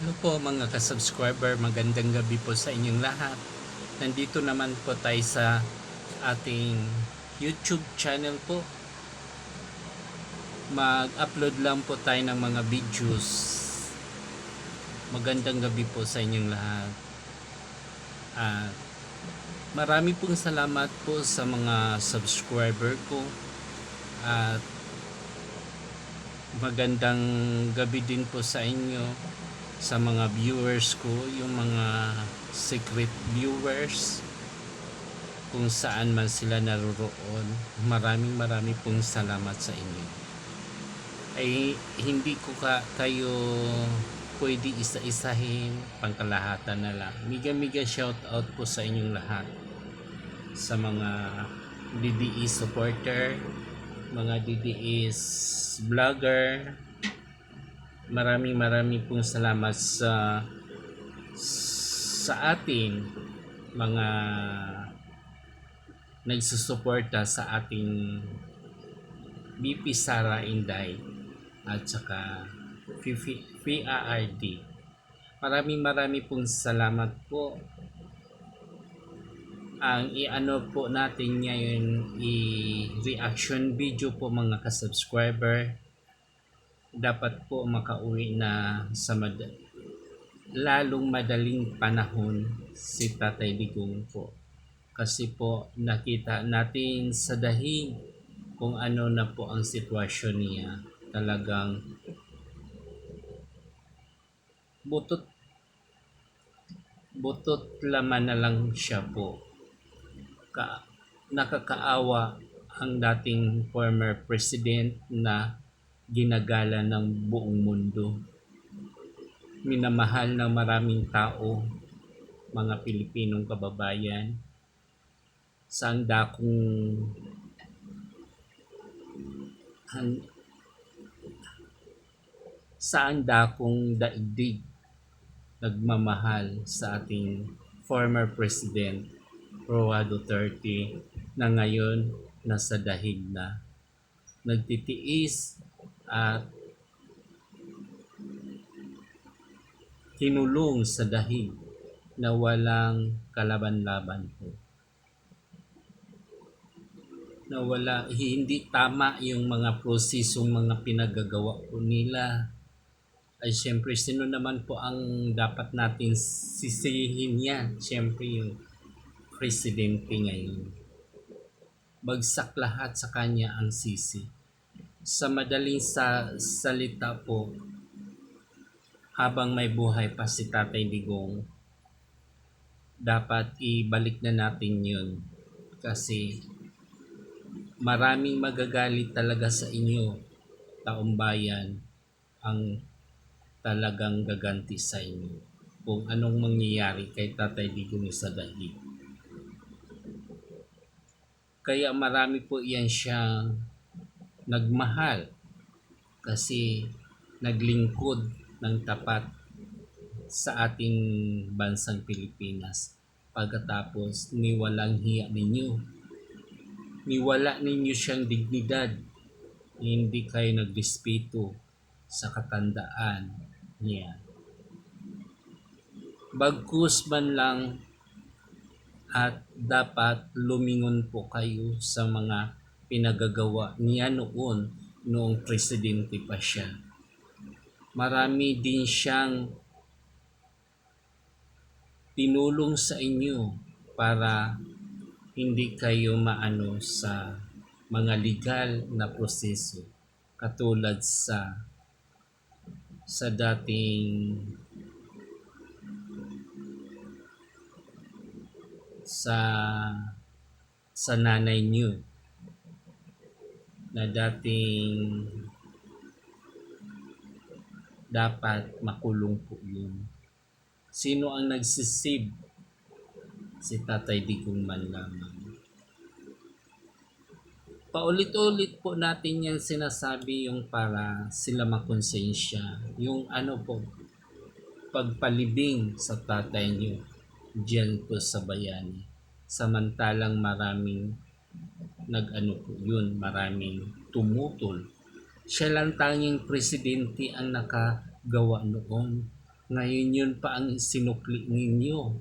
Hello po mga ka-subscriber, magandang gabi po sa inyong lahat. Nandito naman po tayo sa ating YouTube channel po. Mag-upload lang po tayo ng mga videos. Magandang gabi po sa inyong lahat. At marami pong salamat po sa mga subscriber ko. At magandang gabi din po sa inyo, sa mga viewers ko, yung mga secret viewers, kung saan man sila naroroon. Maraming pong salamat sa inyo. Ay hindi ko kayo pwede isa-isahin, pangkalahatan na lang. Miga shout out po sa inyong lahat, sa mga DDE supporter, mga DDE vlogger. Maraming pong salamat sa ating mga nagsusuporta sa ating BP Sara Inday at saka PARD. Marami pong salamat po. Ang i-ano po natin ngayon, i-reaction video po mga ka-subscriber. Dapat po makauwi na sa lalong madaling panahon si Tatay Digong po. Kasi po nakita natin sa dahig kung ano na po ang sitwasyon niya. Talagang butot laman na lang siya po. Nakakaawa ang dating former president na ginagala ng buong mundo. Minamahal ng maraming tao, mga Pilipinong kababayan, saan dakong daigdig nagmamahal sa ating former president Roa Duterte na ngayon nasa dahig na, nagtitiis at kinulong sa dahig na walang kalaban-laban po. Na hindi tama yung mga prosesong mga pinagagawa po nila. Ay syempre, sino naman po ang dapat natin sisihin yan? Syempre yung presidente ngayon. Bagsak lahat sa kanya ang sisi. Sa madaling salita po, habang may buhay pa si Tatay Digong, dapat ibalik na natin yun. Kasi maraming magagalit talaga sa inyo, taong bayan, ang talagang gaganti sa inyo kung anong mangyayari kay Tatay Digong sa dahig. Kaya marami po yan siyang nagmahal kasi naglingkod ng tapat sa ating bansang Pilipinas. Pagkatapos niwalang hiya ninyo, niwala ninyo siyang dignidad, hindi kayo nagrespeto sa katandaan niya. Bagkus man lang at dapat lumingon po kayo sa mga pinagagawa niya noong presidente pa siya. Marami din siyang tinulong sa inyo para hindi kayo maano sa mga legal na proseso, katulad sa dating sa nanay niyo na dating dapat makulong po yun. Sino ang nagsisave? Si Tatay Digong man lamang. Paulit-ulit po natin yan sinasabi, yung para sila makonsensya, yung ano po, pagpalibing sa tatay niyo diyan po sa Bayani. Samantalang maraming maraming tumutol. Siya lang tanging presidente ang nakagawa noon Ngayon yun pa ang sinukli ninyo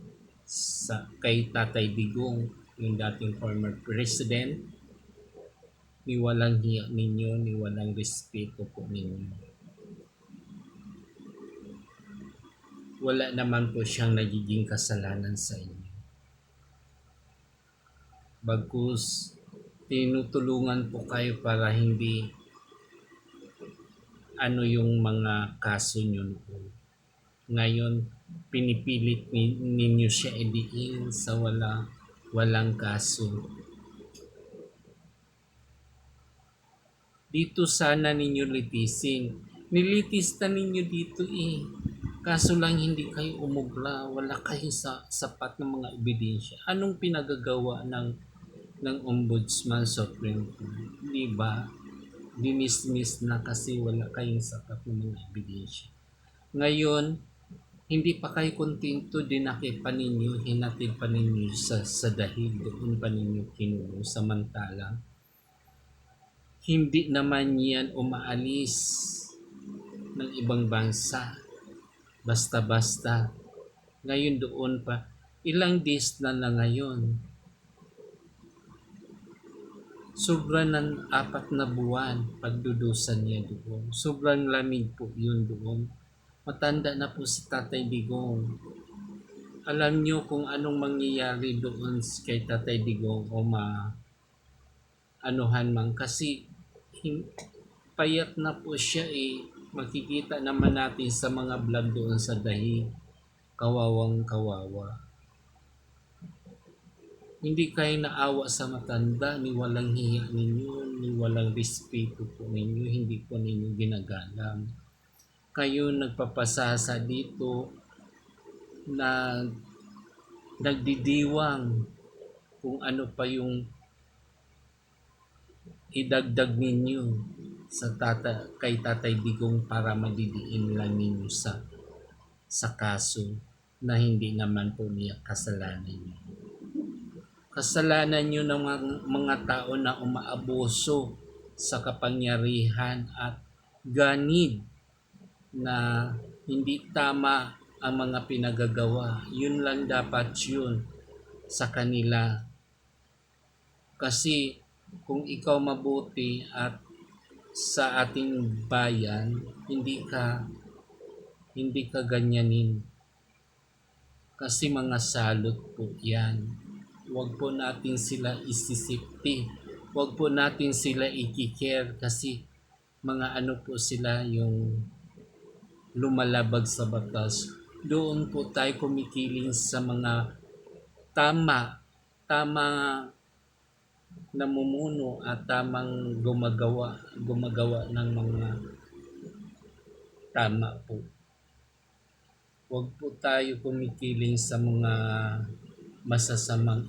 kay Tatay Digong, yung dating former president. Niwalang hiya ninyo, niwalang respeto po ninyo. Wala naman po siyang nagiging kasalanan sa inyo. Bagkus tinutulungan po kayo para hindi yung mga kaso nyo noon. Ngayon, pinipilit ninyo siya idiin sa walang kaso. Dito sana ninyo litisin. Nilitis na ninyo dito eh. Kaso lang hindi kayo umubra. Wala kayo sapat ng mga ebidensya. Anong pinagagawa ng Ombudsman Supreme Court? Diba? Dinismiss na kasi wala kayong sapat ng mga ebidensya. Ngayon, hindi pa kayo kontento, dinaki pa ninyo, hinatid pa ninyo sa dahig, doon pa ninyo kinulong. Samantalang, hindi naman yan umaalis ng ibang bansa. Basta-basta. Ngayon doon pa. Ilang days na ngayon. Sobra ng 4 na buwan pagdudusan niya doon. Sobrang lamig po yun doon. Matanda na po si Tatay Digong. Alam nyo kung anong mangyayari doon kay Tatay Digong o anuhan man kasi payat na po siya eh. Makikita naman natin sa mga vlog doon sa dahi. Kawawang kawawa. Hindi kayo naawa sa matanda, ni walang hiya ninyo, ni walang respeto po ninyo, hindi po ninyo ginagalang. Kayo nagpapasasa dito na nagdidiwang kung ano pa yung idagdag ninyo kay Tatay Digong para madidiin lang ninyo sa kaso na hindi naman po niya kasalanan niyo. Kasalanan niyo ng mga tao na umaabuso sa kapangyarihan at ganid na hindi tama ang mga pinagagawa. Yun lang dapat yun sa kanila. Kasi kung ikaw mabuti at sa ating bayan, hindi ka ganyanin. Kasi mga salot po yan. Huwag po natin sila isisipti. Huwag po natin sila ikikare kasi mga ano po sila yung lumalabag sa batas. Doon po tayo kumikiling sa mga tama namumuno at tamang gumagawa ng mga tama po. Huwag po tayo kumikiling sa mga masasamang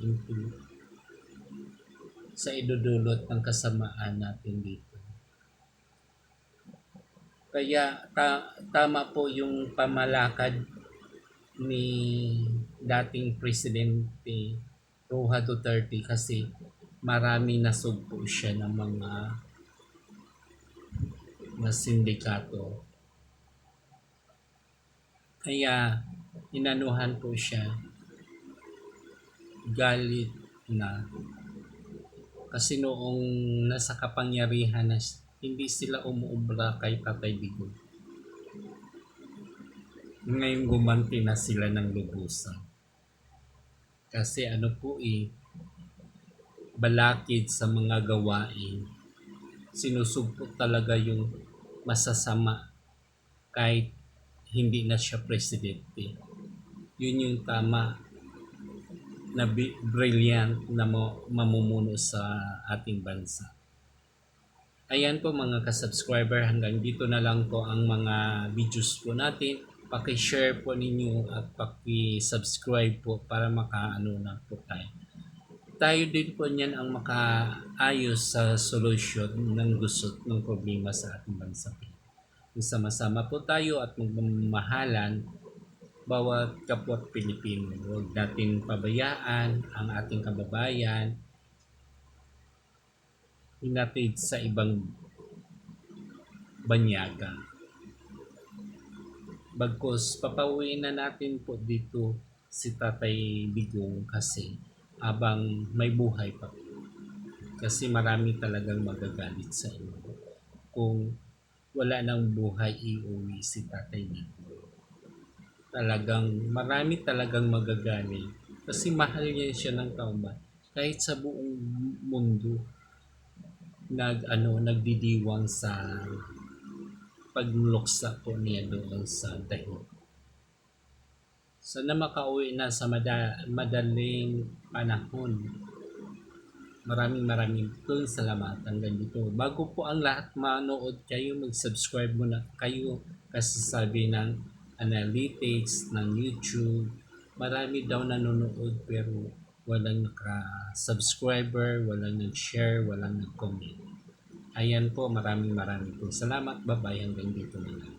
sa idudulot ng kasamaan natin dito. Kaya tama po yung pamalakad ni dating Presidente Roja Duterte kasi marami nasugpo siya ng mga sindikato. Kaya inanuhan po siya, galit na kasi noong nasa kapangyarihan na hindi sila umuubra kay Tatay Digong. Ngayon gumanti na sila ng lubusan. Kasi ano po balakid sa mga gawain. Sinusugpo talaga yung masasama kahit hindi na siya presidente. Yun yung tama na brilliant na mamumuno sa ating bansa. Ayan po mga ka-subscriber, hanggang dito na lang po ang mga videos po natin. Paki-share po ninyo at paki-subscribe po para makaano na po tayo. Tayo din po niyan ang makaayos sa solusyon ng gusot ng problema sa ating bansa. Sama-sama po tayo at magmamahalan bawat kapwa't Pilipino. Huwag natin pabayaan ang ating kababayan hinatid sa ibang banyaga. Bagkus papauwiin na natin po dito si Tatay Digong kasi abang may buhay pa po. Kasi marami talagang magagalit sa inyo. Kung wala nang buhay, iuwi si Tatay Digong. Talagang marami talagang magagalit kasi mahal niya siya ng kauban. Kahit sa buong mundo nagdidiwang sa pagluksa po niya doon sa dahig. Sana makauwi na sa madaling panahon. Maraming pong salamat hanggang dito. Bago po ang lahat manood kayo, mag-subscribe muna kayo kasi sabi ng analytics ng YouTube, marami daw nanonood pero walang naka-subscriber, walang nag-share, walang nag-comment. Ayan po, maraming po salamat. Bye-bye hanggang dito na lang.